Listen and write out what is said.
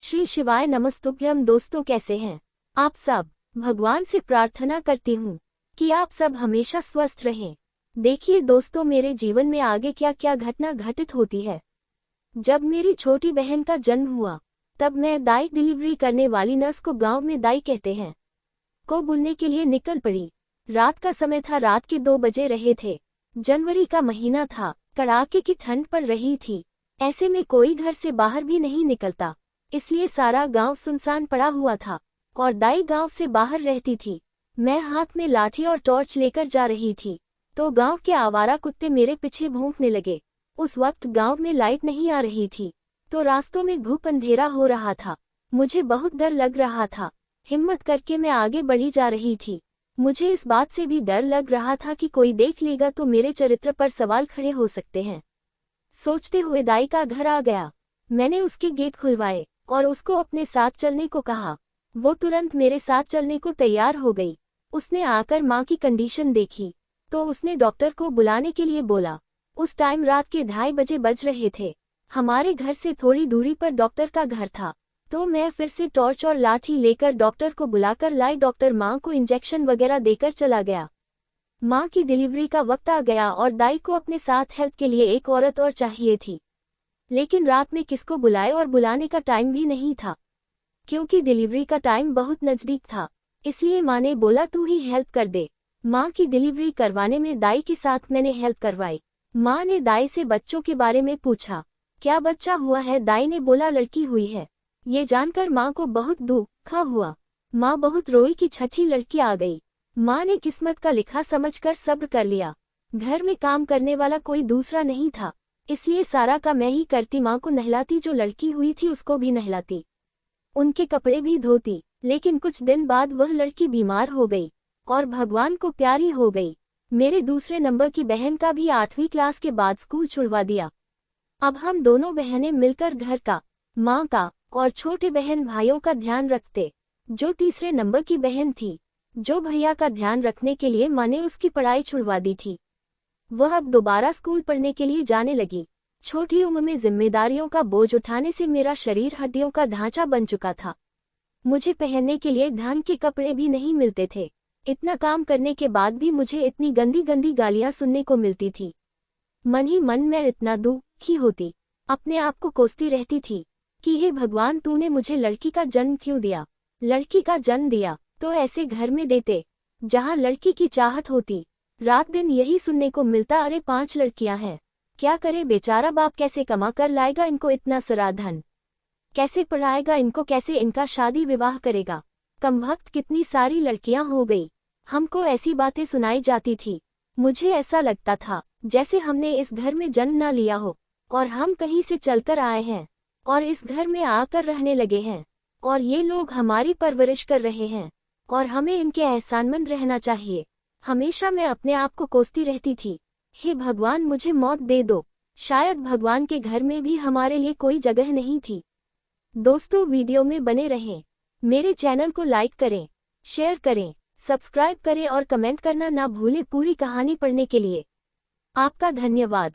श्री शिवाय नमस्तुभ्यम। दोस्तों कैसे हैं आप सब। भगवान से प्रार्थना करती हूँ कि आप सब हमेशा स्वस्थ रहें। देखिए दोस्तों, मेरे जीवन में आगे क्या क्या घटना घटित होती है। जब मेरी छोटी बहन का जन्म हुआ तब मैं दाई डिलीवरी करने वाली नर्स को गांव में दाई कहते हैं को बुलने के लिए निकल पड़ी। रात का समय था, रात के 2 बजे रहे थे। जनवरी का महीना था, कड़ाके की ठंड पड़ रही थी। ऐसे में कोई घर से बाहर भी नहीं निकलता, इसलिए सारा गांव सुनसान पड़ा हुआ था और दाई गांव से बाहर रहती थी। मैं हाथ में लाठी और टॉर्च लेकर जा रही थी तो गांव के आवारा कुत्ते मेरे पीछे भौंकने लगे। उस वक्त गांव में लाइट नहीं आ रही थी तो रास्तों में घुप अंधेरा हो रहा था। मुझे बहुत डर लग रहा था। हिम्मत करके मैं आगे बढ़ी जा रही थी। मुझे इस बात से भी डर लग रहा था कि कोई देख लेगा तो मेरे चरित्र पर सवाल खड़े हो सकते हैं। सोचते हुए दाई का घर आ गया। मैंने उसके गेट खुलवाए और उसको अपने साथ चलने को कहा। वो तुरंत मेरे साथ चलने को तैयार हो गई। उसने आकर माँ की कंडीशन देखी तो उसने डॉक्टर को बुलाने के लिए बोला। उस टाइम रात के 2:30 बजे बज रहे थे। हमारे घर से थोड़ी दूरी पर डॉक्टर का घर था तो मैं फिर से टॉर्च और लाठी लेकर डॉक्टर को बुलाकर लाई। डॉक्टर माँ को इंजेक्शन वगैरह देकर चला गया। माँ की डिलीवरी का वक्त आ गया और दाई को अपने साथ हेल्प के लिए एक औरत और चाहिए थी। लेकिन रात में किसको बुलाए और बुलाने का टाइम भी नहीं था क्योंकि डिलीवरी का टाइम बहुत नज़दीक था। इसलिए माँ ने बोला तू ही हेल्प कर दे। माँ की डिलीवरी करवाने में दाई के साथ मैंने हेल्प करवाई। माँ ने दाई से बच्चों के बारे में पूछा, क्या बच्चा हुआ है? दाई ने बोला लड़की हुई है। ये जानकर माँ को बहुत दुख हुआ। माँ बहुत रोई कि छठी लड़की आ गई। माँ ने किस्मत का लिखा समझकर सब्र कर लिया। घर में काम करने वाला कोई दूसरा नहीं था, इसलिए सारा का मैं ही करती। माँ को नहलाती, जो लड़की हुई थी उसको भी नहलाती, उनके कपड़े भी धोती। लेकिन कुछ दिन बाद वह लड़की बीमार हो गई और भगवान को प्यारी हो गई। मेरे दूसरे नंबर की बहन का भी 8वीं क्लास के बाद स्कूल छुड़वा दिया। अब हम दोनों बहनें मिलकर घर का, माँ का और छोटे बहन भाइयों का ध्यान रखते। जो तीसरे नंबर की बहन थी, जो भैया का ध्यान रखने के लिए माँ ने उसकी पढ़ाई छुड़वा दी थी, वह अब दोबारा स्कूल पढ़ने के लिए जाने लगी। छोटी उम्र में जिम्मेदारियों का बोझ उठाने से मेरा शरीर हड्डियों का ढांचा बन चुका था। मुझे पहनने के लिए ढंग के कपड़े भी नहीं मिलते थे। इतना काम करने के बाद भी मुझे इतनी गंदी गंदी गालियां सुनने को मिलती थी। मन ही मन में इतना दुखी होती, अपने आप को कोसती रहती थी कि हे भगवान, तूने मुझे लड़की का जन्म क्यों दिया? लड़की का जन्म दिया तो ऐसे घर में देते जहाँ लड़की की चाहत होती। रात दिन यही सुनने को मिलता, अरे 5 लड़कियां हैं, क्या करे बेचारा बाप? कैसे कमा कर लाएगा इनको इतना सारा धन? कैसे पढ़ाएगा इनको? कैसे इनका शादी विवाह करेगा? कमबख्त कितनी सारी लड़कियां हो गई। हमको ऐसी बातें सुनाई जाती थी। मुझे ऐसा लगता था जैसे हमने इस घर में जन्म न लिया हो और हम कहीं से चलकर आए हैं और इस घर में आकर रहने लगे हैं और ये लोग हमारी परवरिश कर रहे हैं और हमें इनके एहसानमंद रहना चाहिए। हमेशा मैं अपने आप को कोसती रहती थी, हे भगवान मुझे मौत दे दो। शायद भगवान के घर में भी हमारे लिए कोई जगह नहीं थी। दोस्तों, वीडियो में बने रहें। मेरे चैनल को लाइक करें, शेयर करें, सब्सक्राइब करें और कमेंट करना ना भूलें। पूरी कहानी पढ़ने के लिए आपका धन्यवाद।